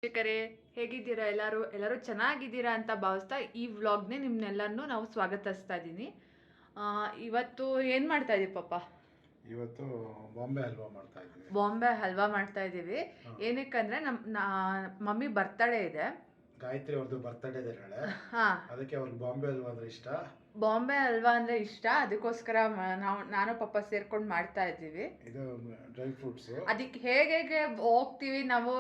ವೀಕ್ಷಕರೇ, ಹೇಗಿದ್ದೀರಾ? ಎಲ್ಲರೂ ಚೆನ್ನಾಗಿದ್ದೀರಾ ಅಂತ ಭಾವಿಸ್ತಾ ಈ ವ್ಲಾಗ್ನೇ ನಿಮ್ನೆಲ್ಲರನ್ನೂ ನಾವು ಸ್ವಾಗತಿಸ್ತಾ ಇದ್ದೀನಿ. ಇವತ್ತು ಏನು ಮಾಡ್ತಾ ಇದೀವಿ ಪಾಪ? ಇವತ್ತು ಬಾಂಬೆ ಹಲ್ವಾ ಮಾಡ್ತಾ ಇದ್ದೀವಿ. ಬಾಂಬೆ ಹಲ್ವಾ ಮಾಡ್ತಾ ಇದ್ದೀವಿ. ಏನಕ್ಕಂದ್ರೆ ಮಮ್ಮಿ ಬರ್ತಡೇ ಇದೆ. ಗಾಯತ್ರಿ ಅವ್ರದ್ದು ಬರ್ತಡೇ ಇದೆ ನಾಳೆ. ಅದಕ್ಕೆ ಅವ್ರಿಗೆ ಬಾಂಬೆ ಹಲ್ವಾ ಅಂದ್ರೆ ಇಷ್ಟ. ಬಾಂಬೆ ಹಲ್ವಾ ಅಂದ್ರೆ ಇಷ್ಟ, ಅದಕ್ಕೋಸ್ಕರ ನಾನು ಪಾಪ ಸೇರ್ಕೊಂಡು ಮಾಡ್ತಾ ಇದ್ದೀವಿ. ಇದು ಡ್ರೈ ಫ್ರೂಟ್ಸ್. ಅದಕ್ಕೆ ಹೇಗೆ ಹೋಗ್ತೀವಿ ನಾವು.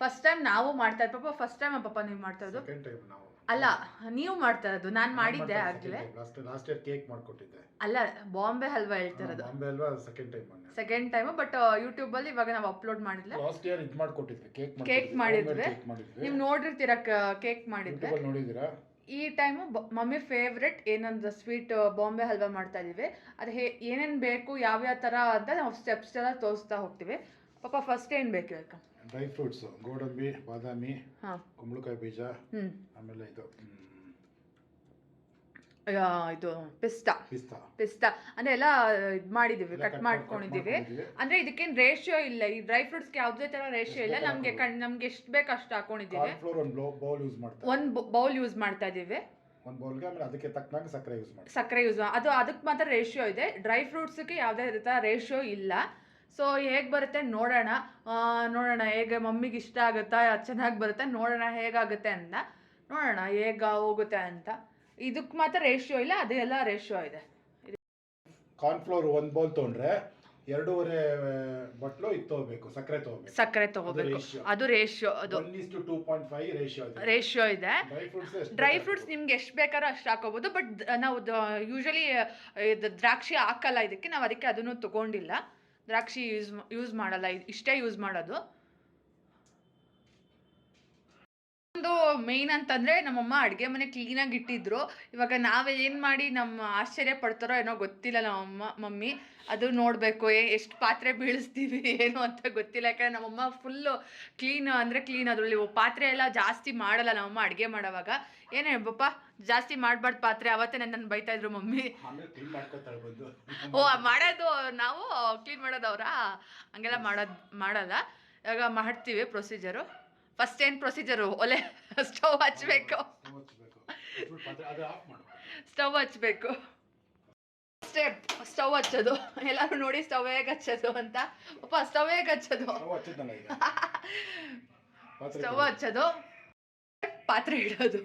ಫಸ್ಟ್ ಟೈಮ್ ನಾವು ಮಾಡ್ತಾ ಇದ್ದೀವಿ ಪಾಪ. ಫಸ್ಟ್ ಟೈಮ್ ಪಾಪ ನೀವು ಮಾಡ್ತಾ ಇರೋದು? ಸೆಕೆಂಡ್ ಟೈಮ್ ನಾವು. ಅಲ್ಲ, ನೀವು ಮಾಡ್ತಾ ಇರೋದು. ನಾನು ಮಾಡಿದ್ದೆ ಆಗ್ಲೇ. ಲಾಸ್ಟ್ ಇಯರ್ ಕೇಕ್ ಮಾಡ್ಕೊಟ್ಟಿದ್ದೆ. ಅಲ್ಲ, ಬಾಂಬೆ ಹಲ್ವಾ ಹೇಳ್ತಾ ಇರೋದು. Bombay halwa second time. But YouTube ಅಲ್ಲಿ ಇವಾಗ ನಾವು ಅಪ್ಲೋಡ್ ಮಾಡಿದ್ವಿ. ಲಾಸ್ಟ್ ಇಯರ್ ಇದು ಮಾಡ್ಕೊಟ್ಟಿದ್ವಿ, ಕೇಕ್ ಮಾಡಿದ್ವಿ. ನೀವು ನೋಡಿರ್ತೀರಾ ಕೇಕ್ ಮಾಡಿದ್ವಿ. ನೋಡಿದೀರಾ? ಈ ಟೈಮು ಮಮ್ಮಿ ಫೇವ್ರೆಟ್ ಏನಂದ್ರೆ ಸ್ವೀಟ್ ಬಾಂಬೆ ಹಲ್ವಾ ಮಾಡ್ತಾ ಇದೀವಿ. ಅದು ಏನೇನು ಬೇಕು, ಯಾವ್ಯಾವ ಥರ ಅಂತ ನಾವು ಸ್ಟೆಪ್ಸ್ ಎಲ್ಲ ತೋರಿಸ್ತಾ ಹೋಗ್ತೀವಿ. ಪಾಪ ಫಸ್ಟ್ ಏನು ಬೇಕು ಈಗ? ಡ್ರೈ ಫ್ರೂಟ್ಸ್, ಗೋಡಂಬಿ, ಬಾದಾಮಿ, ಕುಂಬಳಕಾಯಿ ಬೀಜ, ಆಮೇಲೆ ಇದು ಪಿಸ್ತಾ ಅಂದ್ರೆ ಎಲ್ಲ ಇದು ಮಾಡಿದೀವಿ, ಕಟ್ ಮಾಡ್ಕೊಂಡಿದೀವಿ. ಅಂದ್ರೆ ಇದಕ್ಕೇನು ರೇಷಿಯೋ ಇಲ್ಲ. ಈ ಡ್ರೈ ಫ್ರೂಟ್ಸ್ಗೆ ಯಾವುದೇ ತರ ರೇಷಿಯೋ ಇಲ್ಲ. ನಮ್ಗೆ ಎಷ್ಟು ಬೇಕು ಅಷ್ಟು ಹಾಕೊಂಡಿದೀವಿ. ಒಂದು ಬೌಲ್ ಯೂಸ್ ಮಾಡ್ತಾ ಇದೀವಿ. ಅದಕ್ಕೆ ತಕ್ಕನಾಗಿ ಸಕ್ಕರೆ ಯೂಸ್ ಅದಕ್ಕೆ ಮಾತ್ರ ರೇಷಿಯೋ ಇದೆ. ಡ್ರೈ ಫ್ರೂಟ್ಸ್ಗೆ ಯಾವುದೇ ರೀತಿ ರೇಷಿಯೋ ಇಲ್ಲ. ಸೊ ಹೇಗೆ ಬರುತ್ತೆ ನೋಡೋಣ ಹೇಗೆ ಮಮ್ಮಿಗೆ ಇಷ್ಟ ಆಗುತ್ತಾ, ಚೆನ್ನಾಗಿ ಬರುತ್ತೆ ನೋಡೋಣ, ಹೇಗಾಗುತ್ತೆ ಅಂತ ನೋಡೋಣ, ಹೇಗೆ ಹೋಗುತ್ತೆ ಅಂತ. ಇದಕ್ಕೆ ಮಾತ್ರ ರೇಷಿಯೋ ಇಲ್ಲ, ಅದೆಲ್ಲ ರೇಷಿಯೋ ಇದೆ. ಕಾರ್ನ್ಫ್ಲೋರ್ 1 ಬೌಲ್ ತೊಗೊಂಡ್ರೆ 2.5 ಬಟ್ಲು ಇದು ತಗೋಬೇಕು, ಸಕ್ಕರೆ ತಗೋಬೇಕು. ಅದು ರೇಷಿಯೋ. ಅದು 1:2.5 ರೇಷಿಯೋ ಇದೆ. ಡ್ರೈ ಫ್ರೂಟ್ಸ್ ನಿಮ್ಗೆ ಎಷ್ಟು ಬೇಕಾದ್ರೂ ಅಷ್ಟು ಹಾಕೋಬಹುದು. ಬಟ್ ನಾವು ಯೂಶಲಿ ದ್ರಾಕ್ಷಿ ಹಾಕಲ್ಲ ಇದಕ್ಕೆ. ನಾವು ಅದಕ್ಕೆ ಅದನ್ನು ತಗೊಂಡಿಲ್ಲ. ದ್ರಾಕ್ಷಿ ಯೂಸ್ ಮಾಡಲ್ಲ, ಇಷ್ಟೇ ಯೂಸ್ ಮಾಡೋದು. ಒಂದು ಮೇನ್ ಅಂತಂದ್ರೆ ನಮ್ಮಮ್ಮ ಅಡುಗೆ ಮನೆ ಕ್ಲೀನಾಗಿ ಇಟ್ಟಿದ್ರು. ಇವಾಗ ನಾವೇ ಏನು ಮಾಡಿ ನಮ್ಮ ಆಶ್ಚರ್ಯ ಪಡ್ತಾರೋ ಏನೋ ಗೊತ್ತಿಲ್ಲ ಮಮ್ಮಿ. ಅದು ನೋಡಬೇಕು, ಎಷ್ಟು ಪಾತ್ರೆ ಬೀಳಿಸ್ತೀವಿ ಏನು ಅಂತ ಗೊತ್ತಿಲ್ಲ. ಯಾಕಂದ್ರೆ ನಮ್ಮಮ್ಮ ಫುಲ್ಲು ಕ್ಲೀನ್ ಅದರಲ್ಲಿ ಪಾತ್ರೆ ಎಲ್ಲ ಜಾಸ್ತಿ ಮಾಡಲ್ಲ ನಮ್ಮಮ್ಮ ಅಡುಗೆ ಮಾಡೋವಾಗ. ಏನೇ ಬಪ್ಪ ಜಾಸ್ತಿ ಮಾಡಬಾರ್ದು ಪಾತ್ರೆ. ಅವತ್ತೇ ನನ್ನ ಬೈತಾ ಇದ್ರು ಮಮ್ಮಿ. ಮಾಡೋದು ನಾವು ಕ್ಲೀನ್ ಮಾಡೋದವ್ರಾ? ಹಂಗೆಲ್ಲ ಮಾಡಲ್ಲ. ಇವಾಗ ಮಾಡ್ತೀವಿ ಪ್ರೊಸೀಜರು. ಫಸ್ಟ್ ಏನು ಪ್ರೊಸೀಜರು? ಸ್ಟವ್ ಹಚ್ಚಬೇಕು. ಸ್ಟವ್ ಹಚ್ಚೋದು. ಎಲ್ಲರೂ ನೋಡಿ ಸ್ಟವ್ ಹೇಗೆ ಹಚ್ಚೋದು ಅಂತ. ಪಾಪ ಸ್ಟವ್ ಹೇಗೆ ಹಚ್ಚೋದು? ಸ್ಟವ್ ಹಚ್ಚೋದು, ಪಾತ್ರೆ ಇಡೋದು.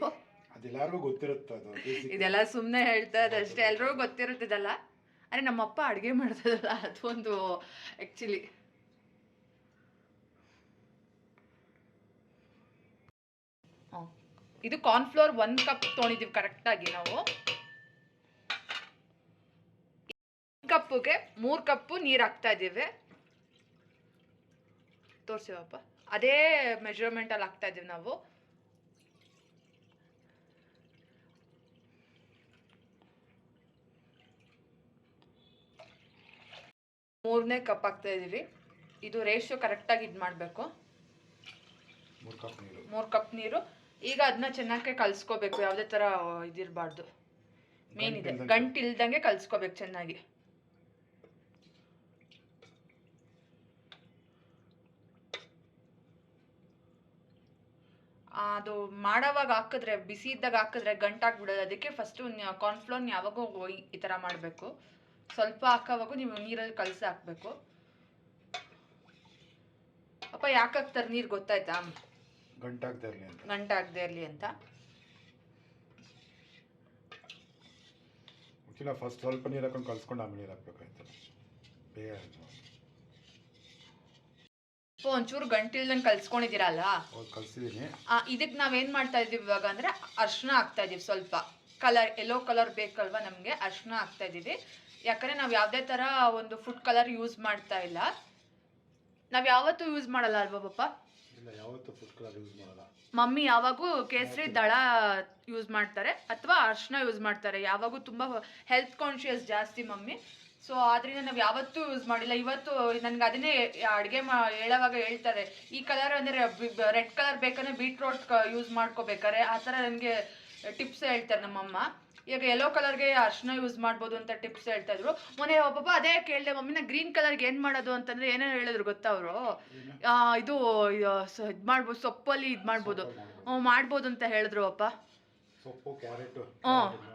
ಇದೆಲ್ಲ ಸುಮ್ಮನೆ ಹೇಳ್ತಾ ಅಷ್ಟೇ, ಎಲ್ರಿಗೂ ಗೊತ್ತಿರುತ್ತದಲ್ಲ. ಅರೆ ನಮ್ಮಪ್ಪ ಅಡುಗೆ ಮಾಡ್ತದಲ್ಲ, ಅದು ಒಂದು ಆ್ಯಕ್ಚುಲಿ. ಇದು ಕಾರ್ನ್ಫ್ಲೋರ್ 1 ಕಪ್ ತೊಗೊಂಡಿದ್ದೀವಿ ಕರೆಕ್ಟಾಗಿ ನಾವು. ಕಪ್ಪಿಗೆ 3 ಕಪ್ಪು ನೀರು ಹಾಕ್ತಾ ಇದ್ದೀವಿ. ತೋರಿಸಿವಪ್ಪ, ಅದೇ ಮೆಜರ್ಮೆಂಟಲ್ಲಿ ಹಾಕ್ತಾ ಇದ್ದೀವಿ ನಾವು. ಮೂರನೇ ಕಪ್ ಹಾಕ್ತಾ ಇದ್ದೀವಿ. ಇದು ರೇಷಿಯೋ ಕರೆಕ್ಟಾಗಿ ಇದು ಮಾಡಬೇಕು. 3 ಕಪ್ ನೀರು. ಈಗ ಅದನ್ನ ಚೆನ್ನಾಗಿ ಕಲಿಸ್ಕೋಬೇಕು. ಯಾವುದೇ ಥರ ಇದಿರಬಾರ್ದು. ಮೇನ್ ಇದೆ, ಗಂಟಿಲ್ದಂಗೆ ಕಲಿಸ್ಕೋಬೇಕು ಚೆನ್ನಾಗಿ. ಅದು ಮಾಡೋವಾಗ ಹಾಕಿದ್ರೆ, ಬಿಸಿ ಇದ್ದಾಗ ಹಾಕಿದ್ರೆ ಗಂಟಾಗ್ಬಿಡೋದು. ಅದಕ್ಕೆ ಫಸ್ಟು ಕಾರ್ನ್ಫ್ಲೋರ್ನ ಯಾವಾಗೂ ಈ ಥರ ಮಾಡಬೇಕು. ಸ್ವಲ್ಪ ಹಾಕೋವಾಗ ನೀವು ನೀರಲ್ಲಿ ಕಲಸಿ ಹಾಕಬೇಕು. ಅಪ್ಪ ಯಾಕೆ ಹಾಕ್ತಾರೆ ನೀರು ಗೊತ್ತಾಯ್ತಾ? ಗಂಟಾಗದೇ ಇರಲಿ ಅಂತ. ಫಸ್ಟ್ ಸ್ವಲ್ಪ ನೀರು ಹಾಕೊಂಡು ಕಲ್ಸ್ಕೊಂಡು ಆಮೇಲೆ ನೀರು ಹಾಕ್ಬೇಕಾಯ್ತು. ಒಂಚೂರು ಗಂಟಿಲ್ದಂಗೆ ಕಲ್ಸ್ಕೊಂಡಿದ್ದೀರಲ್ಲ, ಕಲ್ಸಿದ್ದೀನಿ. ಇದಕ್ಕೆ ನಾವೇನು ಮಾಡ್ತಾ ಇದ್ದೀವಿ ಇವಾಗ ಅಂದರೆ ಅರಿಶಿನ ಹಾಕ್ತಾ ಇದ್ದೀವಿ. ಸ್ವಲ್ಪ ಕಲರ್, ಯೆಲ್ಲೋ ಕಲರ್ ಬೇಕಲ್ವಾ ನಮಗೆ, ಅರಿಶಿನ ಹಾಕ್ತಾ ಇದ್ದೀವಿ. ಯಾಕಂದರೆ ನಾವು ಯಾವುದೇ ಥರ ಒಂದು ಫುಡ್ ಕಲರ್ ಯೂಸ್ ಮಾಡ್ತಾ ಇಲ್ಲ. ನಾವು ಯಾವತ್ತೂ ಯೂಸ್ ಮಾಡಲ್ಲ ಅಲ್ವಾ ಪಪ್ಪ? ಮಮ್ಮಿ ಯಾವಾಗೂ ಕೇಸರಿ ದಳ ಯೂಸ್ ಮಾಡ್ತಾರೆ ಅಥವಾ ಅರಿಶಿನ ಯೂಸ್ ಮಾಡ್ತಾರೆ. ಯಾವಾಗೂ ತುಂಬ ಹೆಲ್ತ್ ಕಾನ್ಶಿಯಸ್ ಜಾಸ್ತಿ ಮಮ್ಮಿ. ಸೊ ಆದ್ರಿಂದ ನಾವು ಯಾವತ್ತೂ ಯೂಸ್ ಮಾಡಿಲ್ಲ. ಇವತ್ತು ನನಗೆ ಅದನ್ನೇ ಅಡುಗೆ ಹೇಳೋವಾಗ ಹೇಳ್ತಾರೆ, ಈ ಕಲರ್ ಅಂದರೆ ರೆಡ್ ಕಲರ್ ಬೇಕಂದ್ರೆ ಬೀಟ್ರೋಟ್ ಯೂಸ್ ಮಾಡ್ಕೋಬೇಕಾರೆ ಆ ಥರ ನನಗೆ ಟಿಪ್ಸ್ ಹೇಳ್ತಾರೆ ನಮ್ಮಮ್ಮ. ಈಗ ಯೆಲ್ಲೋ ಕಲರ್ಗೆ ಅರ್ಶಿನ ಯೂಸ್ ಮಾಡ್ಬೋದು ಅಂತ ಟಿಪ್ಸ್ ಹೇಳ್ತಾ ಇದ್ರು. ಮೊನ್ನೆ ಒಬ್ಬೊಬ್ಬ ಅದೇ ಕೇಳಿದೆ ಮಮ್ಮಿನ, ಗ್ರೀನ್ ಕಲರ್ಗೆ ಏನು ಮಾಡೋದು ಅಂತಂದರೆ ಏನೇನು ಹೇಳಿದ್ರು ಗೊತ್ತಾ ಅವರು? ಇದು ಇದು ಮಾಡ್ಬೋದು, ಸೊಪ್ಪಲ್ಲಿ ಇದು ಮಾಡ್ಬೋದು, ಮಾಡ್ಬೋದು ಅಂತ ಹೇಳಿದ್ರು ಅಪ್ಪ. ಸೊಪ್ಪು, ಕ್ಯಾರೆಟು.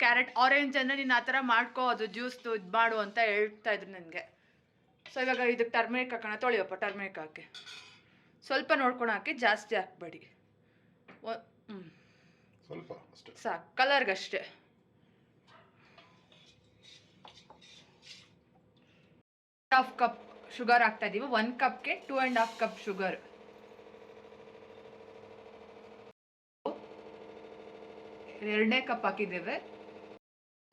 ಕ್ಯಾರೆಟ್, ಆರೆಂಜ್ ಅಂದರೆ ನೀನು ಆ ಥರ ಮಾಡ್ಕೋ, ಅದು ಜ್ಯೂಸ್ದು ಇದು ಮಾಡು ಅಂತ ಹೇಳ್ತಾ ಇದ್ರು ನನಗೆ. ಸೊ ಇವಾಗ ಇದಕ್ಕೆ ಟರ್ಮೆರಿಕ್ ಹಾಕೋಣ. ತೊಳಿಯಪ್ಪ, ಟರ್ಮೆರಿಕ್ ಹಾಕಿ ಸ್ವಲ್ಪ ನೋಡ್ಕೊಂಡು ಹಾಕಿ, ಜಾಸ್ತಿ ಹಾಕ್ಬೇಡಿ. ಸ್ವಲ್ಪ ಅಷ್ಟೇ ಸಾಕು, ಕಲರ್ಗಷ್ಟೇ. ಹಾಫ್ ಕಪ್ ಶುಗರ್ ಹಾಕ್ತಾ ಇದೀವಿ. 1 ಕಪ್ಗೆ 2.5 ಕಪ್ ಶುಗರ್. ಎರಡನೇ ಕಪ್ ಹಾಕಿದ್ದೇವೆ,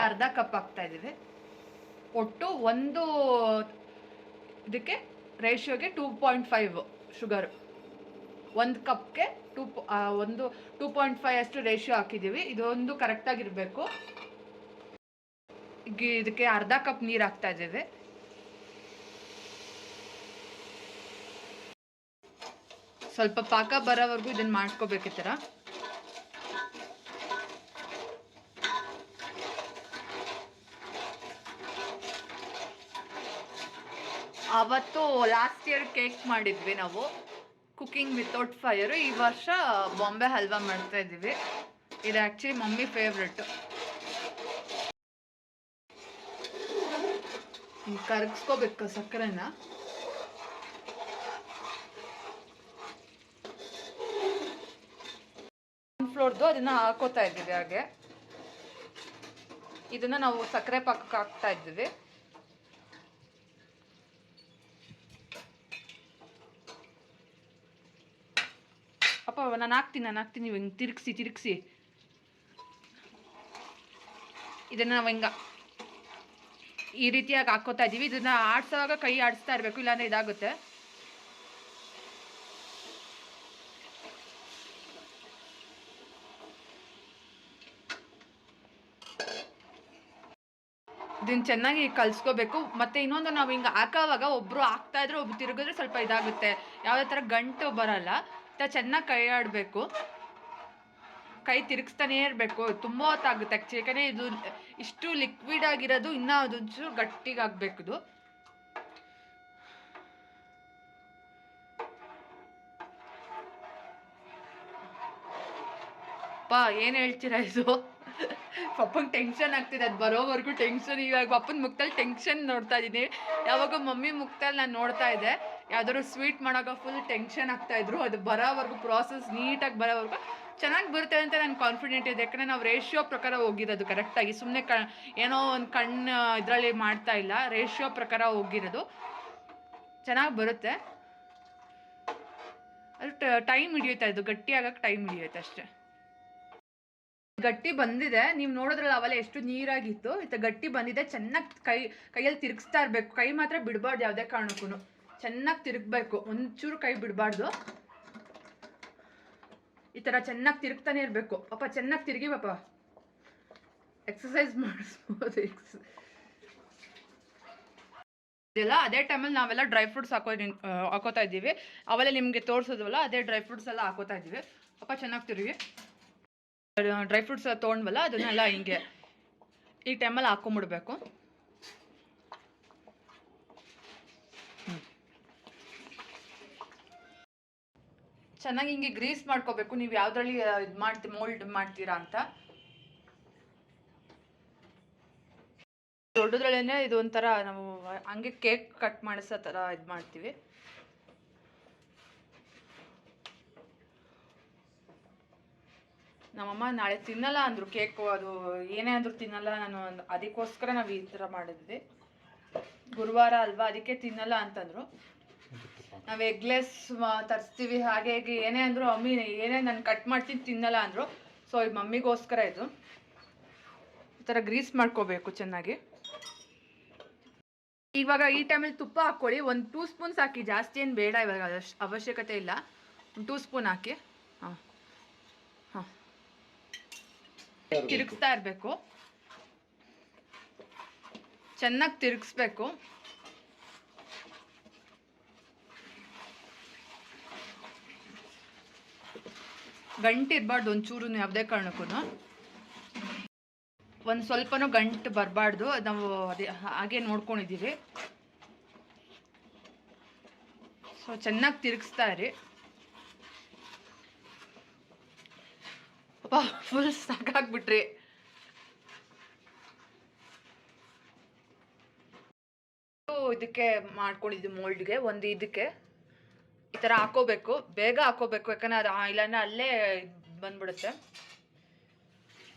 ಅರ್ಧ ಕಪ್ ಹಾಕ್ತಾ ಇದ್ದೇವೆ. ಒಟ್ಟು ಒಂದು ಇದಕ್ಕೆ ರೇಷಿಯೋಗೆ 2.5 ಶುಗರ್. 1 ಕಪ್ಗೆ 2.5 ಅಷ್ಟು ರೇಷಿಯೋ ಹಾಕಿದ್ದೀವಿ. ಇದೊಂದು ಕರೆಕ್ಟಾಗಿರಬೇಕು. ಇದಕ್ಕೆ ಅರ್ಧ ಕಪ್ ನೀರು ಹಾಕ್ತಾ ಇದ್ದೇವೆ. ಸ್ವಲ್ಪ ಪಾಕ ಬರೋವರೆಗೂ ಇದನ್ನು ಮಾಡ್ಕೋಬೇಕು ಈ ಥರ. ಅವತ್ತು ಲಾಸ್ಟ್ ಇಯರ್ ಕೇಕ್ ಮಾಡಿದ್ವಿ ನಾವು, ಕುಕಿಂಗ್ ವಿತೌಟ್ ಫೈರು. ಈ ವರ್ಷ ಬಾಂಬೆ ಹಲ್ವಾ ಮಾಡ್ತಾ ಇದ್ದೀವಿ. ಇದು ಆ್ಯಕ್ಚುಲಿ ಮಮ್ಮಿ ಫೇವ್ರೆಟ್. ಕರಗಿಸ್ಕೋಬೇಕು ಸಕ್ಕರೆನ. ಫ್ಲೋರ್ದು ಅದನ್ನು ಹಾಕೋತಾ ಇದ್ದೀವಿ. ಹಾಗೆ ಇದನ್ನು ನಾವು ಸಕ್ಕರೆ ಪಾಕಕ್ಕೆ ಹಾಕ್ತಾ ಇದ್ದೀವಿ. ಅಪ್ಪ ನಾನು ಹಾಕ್ತೀನಿ ನೀವು ಹಿಂಗೆ ತಿರುಗಿಸಿ ಇದನ್ನು ನಾವು ಹಿಂಗೆ ಈ ರೀತಿಯಾಗಿ ಹಾಕೋತಾ ಇದ್ದೀವಿ. ಇದನ್ನು ಆಡಿಸೋವಾಗ ಕೈ ಆಡಿಸ್ತಾ ಇರಬೇಕು, ಇಲ್ಲಾಂದರೆ ಇದಾಗುತ್ತೆ. ಇದನ್ನು ಚೆನ್ನಾಗಿ ಕಲಿಸ್ಕೋಬೇಕು. ಮತ್ತು ಇನ್ನೊಂದು, ನಾವು ಹಿಂಗೆ ಹಾಕೋವಾಗ ಒಬ್ಬರು ಹಾಕ್ತಾಯಿದ್ರೆ ಒಬ್ರು ತಿರುಗಿದ್ರೆ ಸ್ವಲ್ಪ ಇದಾಗುತ್ತೆ, ಯಾವುದೇ ಥರ ಗಂಟು ಬರಲ್ಲ. ಚೆನ್ನಾಗಿ ಕೈ ಆಡಬೇಕು, ಕೈ ತಿರುಗಿಸ್ತಾನೇ ಇರಬೇಕು. ತುಂಬ ಹೊತ್ತಾಗುತ್ತೆ ಆ್ಯಕ್ಚುಲಿ, ಯಾಕಂದರೆ ಇದು ಇಷ್ಟು ಲಿಕ್ವಿಡ್ ಆಗಿರೋದು, ಇನ್ನೂ ಅದೊಂಚೂರು ಗಟ್ಟಿಗಾಗಬೇಕು. ಇದು ಏನು ಹೇಳ್ತೀರಾ ಇದು? ಪಪ್ಪಂಗೆ ಟೆನ್ಷನ್ ಆಗ್ತಿದೆ, ಅದು ಬರೋವರೆಗೂ ಟೆನ್ಷನ್. ಇವಾಗ ಪಪ್ಪನ ಮುಖದಲ್ಲಿ ಟೆನ್ಷನ್ ನೋಡ್ತಾ ಇದ್ದೀನಿ. ಯಾವಾಗ ಮಮ್ಮಿ ಮುಖದಲ್ಲಿ ನಾನು ನೋಡ್ತಾ ಇದ್ದೆ, ಯಾವ್ದಾದ್ರು ಸ್ವೀಟ್ ಮಾಡೋವಾಗ ಫುಲ್ ಟೆನ್ಷನ್ ಆಗ್ತಾಯಿದ್ರು. ಅದು ಬರೋವರೆಗೂ, ಪ್ರಾಸೆಸ್ ನೀಟಾಗಿ ಬರೋವರೆಗೂ ಚೆನ್ನಾಗಿ ಬರುತ್ತೆ ಅಂತ ನಾನು ಕಾನ್ಫಿಡೆಂಟ್ ಇದೆ. ಯಾಕಂದರೆ ನಾವು ರೇಷಿಯೋ ಪ್ರಕಾರ ಹೋಗಿರೋದು ಕರೆಕ್ಟಾಗಿ, ಸುಮ್ಮನೆ ಏನೋ ಒಂದು ಕಣ್ಣು ಇದರಲ್ಲಿ ಮಾಡ್ತಾ ಇಲ್ಲ, ರೇಷಿಯೋ ಪ್ರಕಾರ ಹೋಗಿರೋದು. ಚೆನ್ನಾಗಿ ಬರುತ್ತೆ. ಅದು ಟೈಮ್ ಹಿಡಿಯುತ್ತೆ, ಅದು ಗಟ್ಟಿ ಆಗೋಕ್ಕೆ ಟೈಮ್ ಹಿಡಿಯುತ್ತೆ ಅಷ್ಟೇ. ಗಟ್ಟಿ ಬಂದಿದೆ, ನೀವು ನೋಡಿದ್ರಲ್ಲ ಅವೆಲ್ಲ ಎಷ್ಟು ನೀರಾಗಿತ್ತು. ಇದು ಗಟ್ಟಿ ಬಂದಿದೆ. ಚೆನ್ನಾಗಿ ಕೈಯಲ್ಲಿ ತಿರುಗಿಸ್ತಾ ಇರಬೇಕು. ಕೈ ಮಾತ್ರ ಬಿಡಬಾರ್ದು, ಯಾವುದೇ ಕಾರಣಕ್ಕೂ ಚೆನ್ನಾಗಿ ತಿರುಗಬೇಕು, ಒಂಚೂರು ಕೈ ಬಿಡಬಾರ್ದು. ಈ ಥರ ಚೆನ್ನಾಗಿ ತಿರುಗ್ತಾನೆ ಇರಬೇಕು. ಪಾಪ ಚೆನ್ನಾಗಿ ತಿರುಗಿ ಪಾಪ, ಎಕ್ಸಸೈಸ್ ಮಾಡಿಸ್ಬೋದು. ಇದೆಲ್ಲ ಅದೇ ಟೈಮಲ್ಲಿ ನಾವೆಲ್ಲ ಡ್ರೈ ಫ್ರೂಟ್ಸ್ ಹಾಕೋತಾ ಇದ್ದೀವಿ. ಅವೆಲ್ಲ ನಿಮಗೆ ತೋರಿಸೋದ್ವಲ್ಲ, ಅದೇ ಡ್ರೈ ಫ್ರೂಟ್ಸ್ ಎಲ್ಲ ಹಾಕೋತಾ ಇದ್ದೀವಿ. ಪಾಪ ಚೆನ್ನಾಗಿ ತಿರುಗಿ ಡ್ರೈ ಫ್ರೂಟ್ಸ್ ತೊಗೊಂಡ್ವಲ್ಲ, ಅದನ್ನೆಲ್ಲ ಹಿಂಗೆ ಈ ಟೈಮಲ್ಲಿ ಹಾಕೊಂಬಿಡ್ಬೇಕು. ಚೆನ್ನಾಗಿ ಹಿಂಗೆ ಗ್ರೀಸ್ ಮಾಡ್ಕೋಬೇಕು. ನೀವು ಯಾವುದ್ರಲ್ಲಿ ಇದು ಮೋಲ್ಡ್ ಮಾಡ್ತೀರಾ ಅಂತ. ದೊಡ್ಡದ್ರಲ್ಲೇ ಇದು ಒಂಥರ ನಾವು ಹಂಗೆ ಕೇಕ್ ಕಟ್ ಮಾಡಿಸೋ ಥರ ಇದು ಮಾಡ್ತೀವಿ. ನಮ್ಮಮ್ಮ ನಾಳೆ ತಿನ್ನಲ್ಲ ಅಂದರು ಕೇಕು, ಅದು ಏನೇ ಅಂದರೂ ತಿನ್ನಲ್ಲ ನಾನು, ಅದಕ್ಕೋಸ್ಕರ ನಾವು ಈ ಥರ ಮಾಡಿದ್ವಿ. ಗುರುವಾರ ಅಲ್ವಾ, ಅದಕ್ಕೆ ತಿನ್ನಲ್ಲ ಅಂತಂದರು. ನಾವು ಎಗ್ಲೆಸ್ ತರಿಸ್ತೀವಿ, ಹಾಗೆ ಹೀಗೆ ಏನೇ ಅಂದರು. ಮಮ್ಮಿ ಏನೇ ನಾನು ಕಟ್ ಮಾಡ್ತೀನಿ ತಿನ್ನಲ್ಲ ಅಂದರು. ಸೊ ಈ ಮಮ್ಮಿಗೋಸ್ಕರ ಇದು ಈ ಥರ ಗ್ರೀಸ್ ಮಾಡ್ಕೋಬೇಕು ಚೆನ್ನಾಗಿ. ಇವಾಗ ಈ ಟೈಮಲ್ಲಿ ತುಪ್ಪ ಹಾಕ್ಕೊಳ್ಳಿ. 1 2 ಸ್ಪೂನ್ಸ್ ಹಾಕಿ, ಜಾಸ್ತಿ ಏನು ಬೇಡ ಇವಾಗ, ಅವಶ್ಯಕತೆ ಇಲ್ಲ. 1 2 ಸ್ಪೂನ್ ಹಾಕಿ. ಹಾಂ ಹಾಂ, ತಿರುಗಿಸ್ತಾ ಇರಬೇಕು, ಚೆನ್ನಾಗಿ ತಿರುಗಿಸ್ಬೇಕು. ಗಂಟು ಇರಬಾರ್ದು ಒಂಚೂರು ಯಾವುದೇ ಕಾರಣಕ್ಕೂ. ಒಂದು ಸ್ವಲ್ಪನೂ ಗಂಟು ಬರಬಾರ್ದು, ನಾವು ಅದೇ ಹಾಗೆ ನೋಡ್ಕೊಂಡಿದ್ದೀವಿ. ಸೊ ಚೆನ್ನಾಗಿ ತಿರುಗಿಸ್ತಾ ಇರಿ. ಅಪ್ಪ ಫುಲ್ ಸಾಕಾಗ್ಬಿಟ್ರಿ. ಇದಕ್ಕೆ ಮಾಡ್ಕೊಂಡಿದ್ವಿ ಮೋಲ್ಡ್ಗೆ, ಒಂದು ಇದಕ್ಕೆ ಈ ಥರ ಹಾಕೋಬೇಕು, ಬೇಗ ಹಾಕೋಬೇಕು, ಯಾಕಂದ್ರೆ ಅದು ಇಲ್ಲಾಂದ್ರೆ ಅಲ್ಲೇ ಬಂದ್ಬಿಡುತ್ತೆ.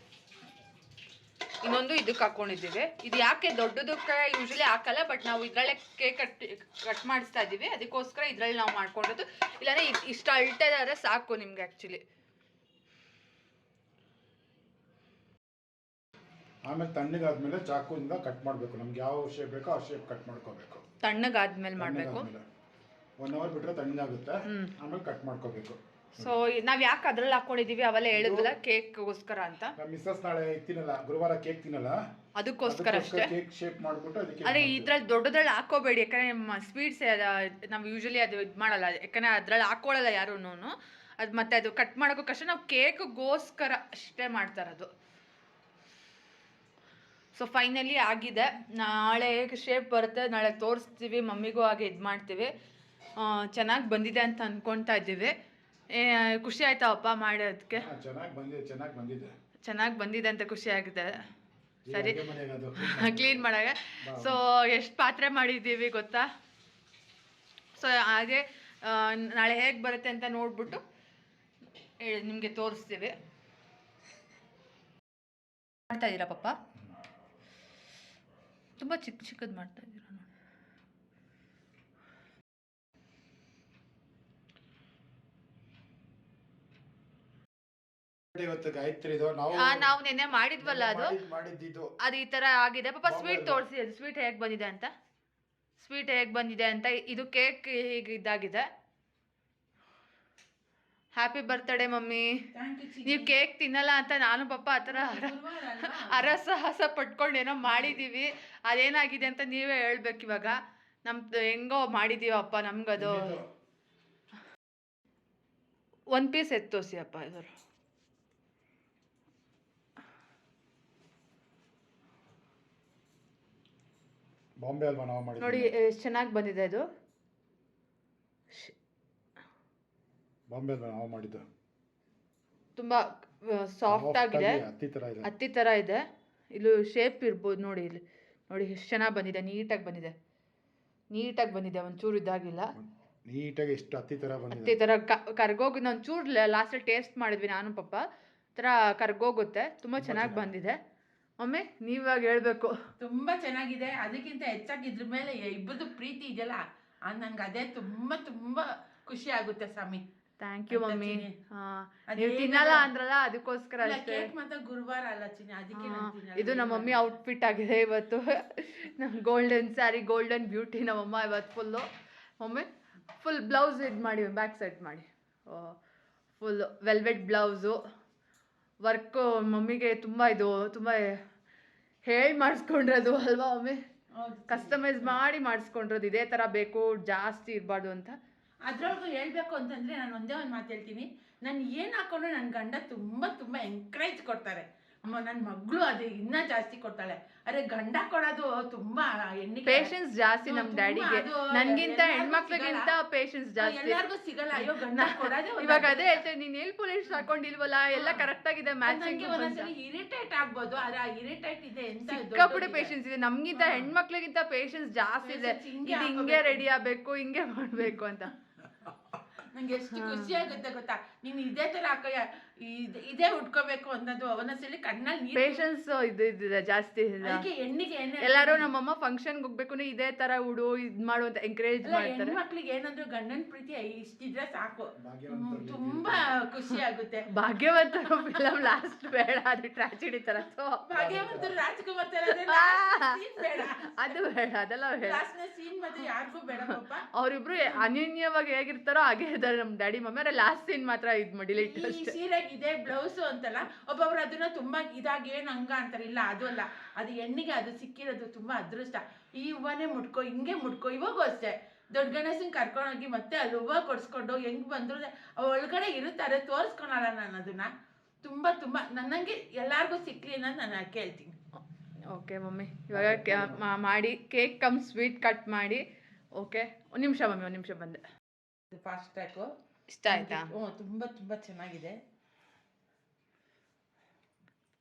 ಇನ್ನೊಂದು ಇದಕ್ಕೆ ಹಾಕೊಂಡಿದ್ದೀವಿ. ಇದು ಯಾಕೆ ದೊಡ್ಡದಕ್ಕೆ ಯೂಶಲಿ ಹಾಕಲ್ಲ, ಬಟ್ ನಾವು ಇದರಲ್ಲೇ ಕೇಕ್ ಕಟ್ ಮಾಡಿಸ್ತಾ ಇದ್ದೀವಿ, ಅದಕ್ಕೋಸ್ಕರ ಇದರಲ್ಲಿ ನಾವು ಮಾಡ್ಕೊಂಡಿದ್ದು. ಇಲ್ಲಾಂದ್ರೆ ಇಷ್ಟು ಅಳ್ತಿದಾರೆ ಸಾಕು ನಿಮ್ಗೆ ಆ್ಯಕ್ಚುಲಿ. ಆಮೇಲೆ ತಣ್ಣಗಾದ್ಮೇಲೆ ಚಾಕುವಿಂದ ಕಟ್ ಮಾಡಬೇಕು. ನಮ್ಗೆ ಯಾವ ಶೇಪ್ ಬೇಕೋ ಆ ಶೇಪ್ ಕಟ್ ಮಾಡ್ಕೋಬೇಕು. ತಣ್ಣಗಾದ್ಮೇಲೆ ಮಾಡಬೇಕು. 1 ಅವರ್ ಬಿಟ್ಟರೆ ತಣ್ಣಗಾಗುತ್ತೆ, ಆಮೇಲೆ ಕಟ್ ಮಾಡ್ಕೋಬೇಕು. ಸೊ ನಾವ್ ಯಾಕೆ ಅದ್ರಲ್ಲಿ ಹಾಕೊಂಡಿದೀವಿ ಅವೆಲ್ಲ ಹೇಳಿದ್ವಲ್ಲ, ಕೇಕ್ಗೋಸ್ಕರ ಅಂತ. ನಮ್ಮ ಮಿಸ್ಸಸ್ ನಾಳೆ ತಿನ್ನಲ್ಲ, ಗುರುವಾರ ಕೇಕ್ ತಿನ್ನಲ್ಲ, ಅದಕ್ಕೋಸ್ಕರ ಅಷ್ಟೇ ಕೇಕ್ ಶೇಪ್ ಮಾಡ್ಬಿಟ್ಟು ಅದಕ್ಕೆ. ಅದೇ ಇದ್ರಲ್ಲಿ ದೊಡ್ಡದ್ರಲ್ಲಿ ಹಾಕೋಬೇಡಿ, ಯಾಕಂದ್ರೆ ನಮ್ಮ ಸ್ವೀಟ್ಸ್ ನಾವು ಯೂಶಲಿ ಅದು ಇದು ಮಾಡಲ್ಲ, ಯಾಕಂದ್ರೆ ಅದ್ರಲ್ಲಿ ಹಾಕೊಳ್ಳಲ್ಲ ಯಾರೂನು. ಅದು ಮತ್ತೆ ಅದು ಕಟ್ ಮಾಡೋಕ್ಕೂ ಕಷ್ಟ, ನಾವು ಕೇಕ್ಗೋಸ್ಕರ ಅಷ್ಟೇ ಮಾಡ್ತಾರದು. ಸೊ ಫೈನಲಿ ಆಗಿದೆ. ನಾಳೆ ಶೇಪ್ ಬರುತ್ತೆ, ನಾಳೆ ತೋರಿಸ್ತೀವಿ, ಮಮ್ಮಿಗೂ ಹಾಗೆ ಇದು ಮಾಡ್ತೀವಿ. ಚೆನ್ನಾಗಿ ಬಂದಿದೆ ಅಂತ ಅನ್ಕೊತಾ ಇದ್ದೀವಿ. ಖುಷಿ ಆಯ್ತಾವಪ್ಪ ಮಾಡೋದಕ್ಕೆ? ಚೆನ್ನಾಗಿ ಬಂದಿದೆ ಅಂತ ಖುಷಿ ಆಗಿದೆ. ಸರಿ, ಕ್ಲೀನ್ ಮಾಡಾಗ. ಸೊ ಎಷ್ಟು ಪಾತ್ರೆ ಮಾಡಿದ್ದೀವಿ ಗೊತ್ತಾ? ಸೊ ಹಾಗೆ ನಾಳೆ ಹೇಗೆ ಬರುತ್ತೆ ಅಂತ ನೋಡ್ಬಿಟ್ಟು ನಿಮಗೆ ತೋರಿಸ್ತೀವಿ. ಮಾಡ್ತಾ ಇದ್ದೀರಾ ಪಪ್ಪ? ತುಂಬ ಚಿಕ್ಕ ಚಿಕ್ಕದು ಮಾಡ್ತಾ ಇದ್ದೀರಾ ನೋಡಿ. ನಾವು ನೆನ್ನೆ ಮಾಡಿದ್ವಲ್ಲ, ಅದು ಈ ತರ ಆಗಿದೆ. ಪಾಪ ಸ್ವೀಟ್ ತೋರಿಸಿ, ಅದು ಸ್ವೀಟ್ ಹೇಗೆ ಬಂದಿದೆ ಅಂತ. ಸ್ವೀಟ್ ಹೇಗೆ ಬಂದಿದೆ ಅಂತ. ಇದು ಕೇಕ್ ಹೀಗೆ ಇದಾಗಿದೆ. Happy birthday mummy. ನೀವು ಕೇಕ್ ತಿನ್ನಲ್ಲ ಅಂತ ನಾನು ಪಾಪ ಆ ಥರ ಅರಸಾಹಸ ಪಟ್ಕೊಂಡು ಏನೋ ಮಾಡಿದ್ದೀವಿ. ಅದೇನಾಗಿದೆ ಅಂತ ನೀವೇ ಹೇಳ್ಬೇಕು ಇವಾಗ. ನಮ್ದು ಹೆಂಗೋ ಮಾಡಿದ್ದೀವಪ್ಪ, ನಮ್ಗದು 1 ಪೀಸ್ ಎತ್ತೋಸಿ ಅಪ್ಪ. ಇವರು ಬಾಂಬೆ ಅಲ್ವಾ ನಾವು ಮಾಡಿದ್ದು ನೋಡಿ ಎಷ್ಟು ಚೆನ್ನಾಗಿ ಬಂದಿದೆ. ಅದು ಬಾಂಬೆ ಅಲ್ವಾ ನಾವು ಮಾಡಿದ್ದು. ತುಂಬಾ ಸಾಫ್ಟ್ ಆಗಿದೆ, ಹತ್ತಿ ತರ ಇದೆ. ಇಲ್ಲಿ ಶೇಪ್ ಇರ್ಬೋದು ನೋಡಿ, ಇಲ್ಲಿ ನೋಡಿ ಎಷ್ಟು ಚೆನ್ನಾಗಿ ಬಂದಿದೆ, ನೀಟಾಗಿ ಬಂದಿದೆ. ಒಂಚೂರು ಇದಾಗಿಲ್ಲ, ನೀಟಾಗಿ ಎಷ್ಟು ಹತ್ತಿ ತರ ಕರ್ಗೋಗಿ. ನಾನು ಚೂರು ಲಾಸ್ಟಲ್ಲಿ ಟೇಸ್ಟ್ ಮಾಡಿದ್ವಿ ನಾನು ಪಾಪ, ಥರ ಕರ್ಗೋಗುತ್ತೆ. ತುಂಬ ಚೆನ್ನಾಗಿ ಬಂದಿದೆ. ಒಮ್ಮೆ ನೀವಾಗ ಹೇಳ್ಬೇಕು. ತುಂಬ ಚೆನ್ನಾಗಿದೆ. ಅದಕ್ಕಿಂತ ಹೆಚ್ಚಾಗಿ ಇದ್ರ ಮೇಲೆ ಇಬ್ಬರದು ಪ್ರೀತಿ ಇದೆಯಲ್ಲ, ನನ್ಗೆ ಅದೇ ತುಂಬ ಖುಷಿ ಆಗುತ್ತೆ ಸ್ವಾಮಿ. Thank you mummy. ನೀವು ತಿನ್ನಲ್ಲ ಅಂದ್ರಲ್ಲ, ಅದಕ್ಕೋಸ್ಕರ ಅಷ್ಟೇ. ಮತ್ತೆ ಗುರುವಾರ ಅಲ್ಲ ಚಿನ್ನ, ಅದಕ್ಕೆ ಇದು ನಮ್ಮ ಮಮ್ಮಿ ಔಟ್ಫಿಟ್ ಆಗಿದೆ ಇವತ್ತು. ನಮ್ಮ ಗೋಲ್ಡನ್ ಸ್ಯಾರಿ, ಗೋಲ್ಡನ್ ಬ್ಯೂಟಿ ನಮ್ಮಮ್ಮ ಇವತ್ತು ಫುಲ್ಲು. ಮಮ್ಮಿ ಫುಲ್ ಬ್ಲೌಸ್ ಇದು ಮಾಡಿ, ಬ್ಯಾಕ್ ಸೈಡ್ ಮಾಡಿ, ಫುಲ್ ವೆಲ್ವೆಟ್ ಬ್ಲೌಸು ವರ್ಕು. ಮಮ್ಮಿಗೆ ತುಂಬ ಹೇಳಿ ಮಾಡಿಸ್ಕೊಂಡ್ರದು ಅಲ್ವಾ ಮಮ್ಮಿ? ಕಸ್ಟಮೈಸ್ ಮಾಡಿ ಮಾಡಿಸ್ಕೊಂಡ್ರದು, ಇದೇ ಥರ ಬೇಕು, ಜಾಸ್ತಿ ಇರಬಾರ್ದು ಅಂತ. ಅದ್ರೊಳಗೂ ಹೇಳ್ಬೇಕು ಅಂತಂದರೆ ನಾನು ಒಂದೇ ಒಂದು ಮಾತು ಹೇಳ್ತೀನಿ. ನಾನು ಏನು ಹಾಕೊಂಡ್ರು ನನ್ನ ಗಂಡ ತುಂಬ ಎಂಕರೇಜ್ ಕೊಡ್ತಾರೆ. ನನ್ನ ಮಗಳು ಅದು ಇನ್ನೂ ಜಾಸ್ತಿ ಕೊಡ್ತಾಳೆ. ಅರೆ ಗಂಡ ಕೊಡೋದು ತುಂಬ ಪೇಷನ್ಸ್ ಜಾಸ್ತಿ ನಮ್ಮ ಡ್ಯಾಡಿಗೆ. ನನಗಿಂತ ಹೆಣ್ಮಕ್ಳಿಗಿಂತ ಪೇಷನ್ಸ್ ಜಾಸ್ತಿ. ಎಲ್ಲರಿಗೂ ಸಿಗಲ್ಲ. ಅಯ್ಯೋ ಗಂಡ ಕೊಡೋದೇ. ಇವಾಗ ಅದೇ ಹೇಳ್ತೇನೆ, ನೀನು ನೇಲ್ ಪಾಲಿಶ್ ಹಾಕೊಂಡಿಲ್ವಲ್ಲ, ಎಲ್ಲ ಕರೆಕ್ಟ್ ಆಗಿದೆ, ಮ್ಯಾಚಿಂಗ್. ಒಂದೊಂದ್ಸಲಿ ಇರಿಟೇಟ್ ಆಗ್ಬೋದು, ಆದ್ರೆ ಇರಿಟೇಟ್ ಇದೆ ಅಂತ ಸಿಕ್ಕಾಪಟ್ಟೆ ಪೇಷನ್ಸ್ ಇದೆ. ನಮ್ಗಿಂತ ಹೆಣ್ಮಕ್ಳಿಗಿಂತ ಪೇಷನ್ಸ್ ಜಾಸ್ತಿ ಇದೆ. ಇದು ಹಿಂಗೆ ರೆಡಿ ಆಗ್ಬೇಕು, ಹಿಂಗೆ ಮಾಡ್ಬೇಕು ಅಂತ. ನಂಗೆ ಎಷ್ಟು ಖುಷಿ ಆಗುತ್ತೆ ಗೊತ್ತಾ? ನೀನು ಇದೇ ತರ ಇದೇ ಉಟ್ಕೋಬೇಕು ಅನ್ನೋದು ಒಂದೊಂದ್ಸಲಿ ಕಣ್ಣಲ್ಲಿ ಪೇಷನ್ಸ್ ಇದೆ ಜಾಸ್ತಿ. ಹೆಣ್ಣಿಗೆ ಎಲ್ಲಾರು ನಮ್ಮಮ್ಮ ಫಂಕ್ಷನ್ಗೆ ಹೋಗ್ಬೇಕು ಇದೇ ತರ ಉಡು, ಇದ್ ಮಾಡು ಅಂತ ಎಂಕರೇಜ್ ಮಾಡ್ತಾರೆ. ಹೆಣ್ಮಕ್ಳಿಗೆ ಏನಂದ್ರು ಗಂಡನ ಪ್ರೀತಿ ಇಷ್ಟಿದ್ರೆ ಸಾಕು, ತುಂಬಾ ಖುಷಿ ಆಗುತ್ತೆ. ಭಾಗ್ಯವಂತರು ಫಿಲಂ ಲಾಸ್ಟ್ ಬೇಡ, ಅದು ಟ್ರಾಜಿಡಿ ತರ. ಭಾಗ್ಯವಂತರು ರಾಜ್ಕುಮಾರ್ ಬೇಡ, ಅದು ಬೇಡ, ಅದೆಲ್ಲ ಬೇಡ. ಸೀನ್ ಮತ್ತೆ ಯಾರಿಗೂ ಬೇಡ ಪಾಪ. ಅವ್ರಿಬ್ರು ಅನ್ಯೋನ್ಯವಾಗಿ ಹೇಗಿರ್ತಾರೋ ಹಾಗೆ ಇದ್ದಾರೆ ನಮ್ಮ ಡ್ಯಾಡಿ ಮಮ್ಮಿ. ಅವ್ರ ಲಾಸ್ಟ್ ಸೀನ್ ಮಾತ್ರ ಇದ್ ಮಾಡಿಲ್ಲ. ಇದೆ ಬ್ಲೌಸ್ ಅಂತಲ್ಲ, ಒಬ್ಬೊಬ್ರು ಅದನ್ನ ತುಂಬಾ ಇದಾಗಿ ಏನ್ ಹಂಗ ಅಂತಾರೆ. ಇಲ್ಲ, ಅದು ಅಲ್ಲ, ಅದು ಹೆಣ್ಣಿಗೆ ಅದು ಸಿಕ್ಕಿರೋದು ತುಂಬಾ ಅದೃಷ್ಟ. ಈ ಹೂವನೇ ಮುಟ್ಕೋ, ಹಿಂಗೆ ಮುಟ್ಕೋ. ಇವಾಗೂ ಅಷ್ಟೇ ದೊಡ್ಡ ಗಣೇಶನ್ ಕರ್ಕೊಂಡೋಗಿ ಮತ್ತೆ ಅಲ್ಲಿ ಹೂವ ಕೊಡ್ಸ್ಕೊಂಡು ಹೆಂಗ್ ಬಂದ್ರು ಒಳಗಡೆ ಇರುತ್ತಾರೆ, ತೋರಿಸ್ಕೊಳಲ್ಲ ನಾನು ಅದನ್ನ. ತುಂಬಾ ನನ್ನಂಗೆ ಎಲ್ಲಾರ್ಗು ಸಿಕ್ಲಿ ಅನ್ನೋದು ನಾನು ಕೇಳ್ತೀನಿ. ಓಕೆ ಮಮ್ಮಿ ಇವಾಗ ಮಾಡಿ ಕೇಕ್ ಕಮ್ ಸ್ವೀಟ್ ಕಟ್ ಮಾಡಿ. ಓಕೆ ಒಂದು ನಿಮಿಷ ಮಮ್ಮಿ, ಒಂದು ನಿಮಿಷ ಬಂದೆ. ಫಾಸ್ಟ್ ಟ್ರ್ಯಾಕು ಇಷ್ಟ ಆಯ್ತಾ? ಹ್ಞೂ, ತುಂಬ ತುಂಬ ಚೆನ್ನಾಗಿದೆ.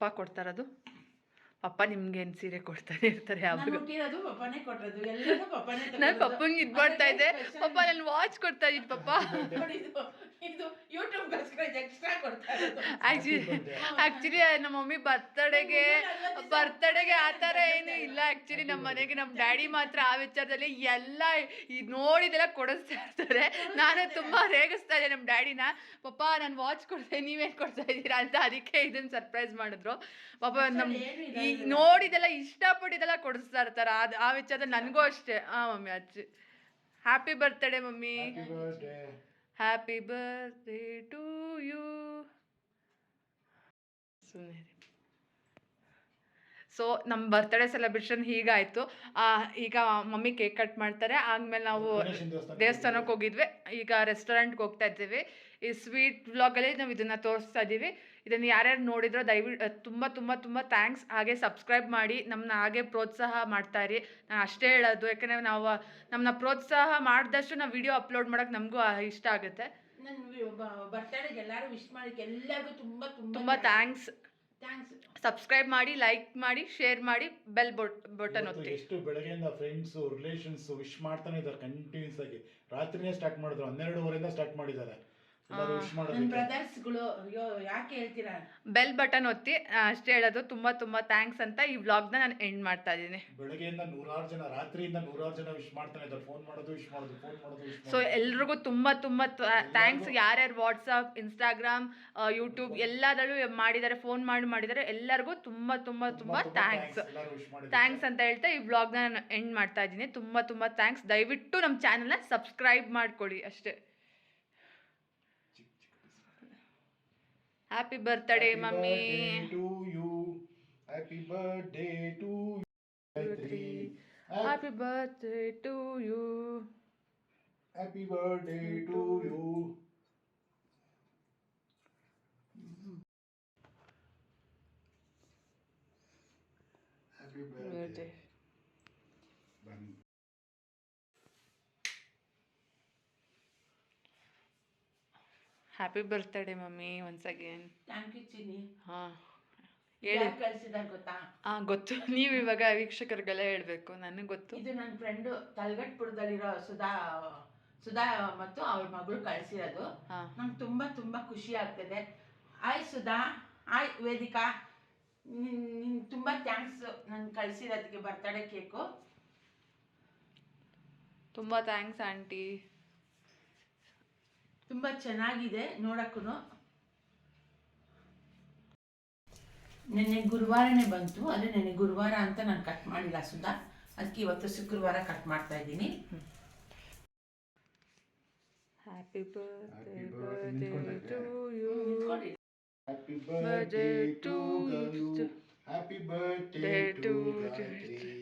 ಪಪ್ಪ ಕೊಡ್ತಾರದು? ಪಪ್ಪ ನಿಮ್ಗೆ ಏನು ಸೀರೆ ಕೊಡ್ತಾನೆ ಇರ್ತಾರೆ ನಾನು ಯಾವಾಗ? ಹುಟ್ಟಿರೋದು ಪಪ್ಪನೇ ಕೊಟ್ಟದ್ದು, ಎಲ್ಲರೂ ಪಪ್ಪನೇ ನಾನು ಪಪ್ಪಂಗೆ ಇದು ಮಾಡ್ತಾ ಇದ್ದೆ, ಪಪ್ಪ ನಾನು ವಾಚ್ ಕೊಡ್ತಾ ಇದ್ದೀನಿ ಪಪ್ಪ. ಇದು ಯೂಟ್ಯೂಬ್ಗೋಸ್ಕರ ಎಕ್ಸ್ಟ್ರಾ ಕೊಡ್ತಾ ಇರೋದು. ಆ್ಯಕ್ಚುಲಿ ನಮ್ಮ ಮಮ್ಮಿ ಬರ್ತಡೆಗೆ ಆ ಥರ ಏನೂ ಇಲ್ಲ. ಆ್ಯಕ್ಚುಲಿ ನಮ್ಮ ಮನೆಗೆ ನಮ್ಮ ಡ್ಯಾಡಿ ಮಾತ್ರ ಆ ವಿಚಾರದಲ್ಲಿ ಎಲ್ಲ ಇದು ನೋಡಿದೆಲ್ಲ ಕೊಡಿಸ್ತಾ ಇರ್ತಾರೆ. ನಾನು ತುಂಬ ರೇಗಿಸ್ತಾ ಇದ್ದೆ ನಮ್ಮ ಡ್ಯಾಡಿನ, ಪಪ್ಪ ನಾನು ವಾಚ್ ಕೊಡ್ತೇನೆ ನೀವೇನು ಕೊಡ್ತಾ ಇದ್ದೀರಾ ಅಂತ. ಅದಕ್ಕೆ ಇದನ್ನು ಸರ್ಪ್ರೈಸ್ ಮಾಡಿದ್ರು ಪಾಪ. ನಮ್ಮ ಈ ನೋಡಿದೆಲ್ಲ ಇಷ್ಟಪಟ್ಟಿದ್ದೆಲ್ಲ ಕೊಡಿಸ್ತಾ ಇರ್ತಾರೆ. ಅದು ಆ ವಿಚಾರದಲ್ಲಿ ನನಗೂ ಅಷ್ಟೇ. ಹಾಂ ಮಮ್ಮಿ ಅಚ್ಚಿ. Happy birthday mummy. Happy birthday to you. ಸುಮ್ಮನೆ. ಸೊ ನಮ್ಮ ಬರ್ತ್ಡೇ ಸೆಲೆಬ್ರೇಷನ್ ಹೀಗಾಯಿತು. ಈಗ ಮಮ್ಮಿ ಕೇಕ್ ಕಟ್ ಮಾಡ್ತಾರೆ, ಆದಮೇಲೆ ನಾವು ದೇವಸ್ಥಾನಕ್ಕೆ ಹೋಗಿದ್ವಿ, ಈಗ ರೆಸ್ಟೋರೆಂಟ್ಗೆ ಹೋಗ್ತಾ ಇದ್ದೀವಿ. ಈ ಸ್ವೀಟ್ ವ್ಲಾಗಲ್ಲಿ ನಾವು ಇದನ್ನು ತೋರಿಸ್ತಾ ಇದ್ದೀವಿ. ಇದನ್ನು ಯಾರ್ಯಾರು ನೋಡಿದ್ರೋ ದಯವಿಟ್ಟು ತುಂಬ ತುಂಬ ತುಂಬ ಥ್ಯಾಂಕ್ಸ್. ಹಾಗೆ ಸಬ್ಸ್ಕ್ರೈಬ್ ಮಾಡಿ ನಮ್ಮನ್ನ ಹಾಗೆ ಪ್ರೋತ್ಸಾಹ ಮಾಡ್ತಾಯಿರಿ. ನಾನು ಅಷ್ಟೇ ಹೇಳೋದು, ಯಾಕಂದರೆ ನಾವು ನಮ್ಮನ್ನ ಪ್ರೋತ್ಸಾಹ ಮಾಡಿದಷ್ಟು ನಾವು ವಿಡಿಯೋ ಅಪ್ಲೋಡ್ ಮಾಡೋಕ್ಕೆ ನಮಗೂ ಇಷ್ಟ ಆಗುತ್ತೆ. ನನ್ನ ಬರ್ತಡೆಗೆ ಎಲ್ಲರೂ ವಿಶ್ ಮಾಡಿಕ್ಕೆ ಎಲ್ಲರಿಗೂ ತುಂಬ ತುಂಬ ತುಂಬ ಥ್ಯಾಂಕ್ಸ್. ಸಬ್ಸ್ಕ್ರೈಬ್ ಮಾಡಿ, ಲೈಕ್ ಮಾಡಿ, ಶೇರ್ ಮಾಡಿ, ಬೆಲ್ ಬಟನ್ ಒತ್ತಿ. ಎಷ್ಟು ಬೆಳಗ್ಗೆಯಿಂದ ಫ್ರೆಂಡ್ಸು ರಿಲೇಷನ್ಸ್ ವಿಶ್ ಮಾಡ್ತಾನೆ ಇದ್ದಾರೆ ಕಂಟಿನ್ಯೂಸ್ ಆಗಿ. ರಾತ್ರಿನೇ ಸ್ಟಾರ್ಟ್ ಮಾಡಿದ್ರು, 12:30 ಸ್ಟಾರ್ಟ್ ಮಾಡಿದ್ದಾರೆ. ನನ್ನ ಬ್ರದರ್ಸ್ಗಳು. ಅಯ್ಯೋ ಯಾಕೆ ಹೇಳ್ತೀರಾ? ಬೆಲ್ ಬಟನ್ ಒತ್ತಿ, ಅಷ್ಟೇ ಹೇಳೋದು. ತುಂಬ ತುಂಬ ಥ್ಯಾಂಕ್ಸ್ ಅಂತ ಈ ವ್ಲಾಗ್ನ ನಾನು ಎಂಡ್ ಮಾಡ್ತಾ ಇದ್ದೀನಿ. ಬೆಳಗ್ಗೆಯಿಂದ 100 ಜನ, ರಾತ್ರಿಯಿಂದ 100 ಜನ ವಿಶ್ ಮಾಡ್ತಾನೆ ಇದ್ದಾರೆ. ಫೋನ್ ಮಾಡೋದು, ವಿಶ್ ಮಾಡೋದು, ಫೋನ್ ಮಾಡೋದು. ಸೊ ಎಲ್ರಿಗೂ ತುಂಬ ತುಂಬ ಥ್ಯಾಂಕ್ಸ್. ಯಾರ್ಯಾರು ವಾಟ್ಸಪ್, ಇನ್ಸ್ಟಾಗ್ರಾಮ್, ಯೂಟ್ಯೂಬ್ ಎಲ್ಲದರಲ್ಲೂ ಮಾಡಿದ್ದಾರೆ, ಫೋನ್ ಮಾಡಿದ್ದಾರೆ. ಎಲ್ಲರಿಗೂ ತುಂಬ ತುಂಬ ತುಂಬ ಥ್ಯಾಂಕ್ಸ್ ಅಂತ ಹೇಳ್ತಾ ಈ ವ್ಲಾಗ್ನ ನಾನು ಎಂಡ್ ಮಾಡ್ತಾ ಇದ್ದೀನಿ. ತುಂಬ ತುಂಬ ಥ್ಯಾಂಕ್ಸ್. ದಯವಿಟ್ಟು ನಮ್ಮ ಚಾನಲ್ನ ಸಬ್ಸ್ಕ್ರೈಬ್ ಮಾಡ್ಕೊಳ್ಳಿ ಅಷ್ಟೇ. Happy birthday mummy. Happy birthday to you. Happy birthday to you. Happy birthday to you. Happy birthday. Happy birthday mummy once again. Thank you Chinni. ಹಾಂ ಹೇಳಿ. ಕಳಿಸಿದಾಗ ಗೊತ್ತಾ? ಗೊತ್ತು. ನೀವು ಇವಾಗ ವೀಕ್ಷಕರಿಗೆಲ್ಲ ಹೇಳಬೇಕು, ನನಗೆ ಗೊತ್ತು. ಇದು ನನ್ನ ಫ್ರೆಂಡು ತಲಗಟ್ಪುರದಲ್ಲಿರೋ ಸುಧಾ ಮತ್ತು ಅವ್ರ ಮಗಳು ಕಳಿಸಿರೋದು. ನಂಗೆ ತುಂಬ ತುಂಬ ಖುಷಿ ಆಗ್ತದೆ. ಆಯ್ ಸುಧಾ, ಆಯ್ ವೇದಿಕಾ, ನಿನ್ ತುಂಬ ಥ್ಯಾಂಕ್ಸ್ ನಾನು ಕಳಿಸಿರೋದಕ್ಕೆ ಬರ್ತಡೇ ಕೇಕು. ತುಂಬ ಥ್ಯಾಂಕ್ಸ್ ಆಂಟಿ. ತುಂಬ ಚೆನ್ನಾಗಿದೆ ನೋಡಕ್ಕೂ. ನೆನ್ನೆ ಗುರುವಾರನೇ ಬಂತು, ಅದೇ ನೆನ್ನೆ ಗುರುವಾರ ಅಂತ ನಾನು ಕಟ್ ಮಾಡಿಲ್ಲ ಸುಧಾ, ಅದಕ್ಕೆ ಇವತ್ತು ಶುಕ್ರವಾರ ಕಟ್ ಮಾಡ್ತಾ ಇದ್ದೀನಿ. Happy birthday to you. Happy birthday to you. Happy birthday to Gayatri.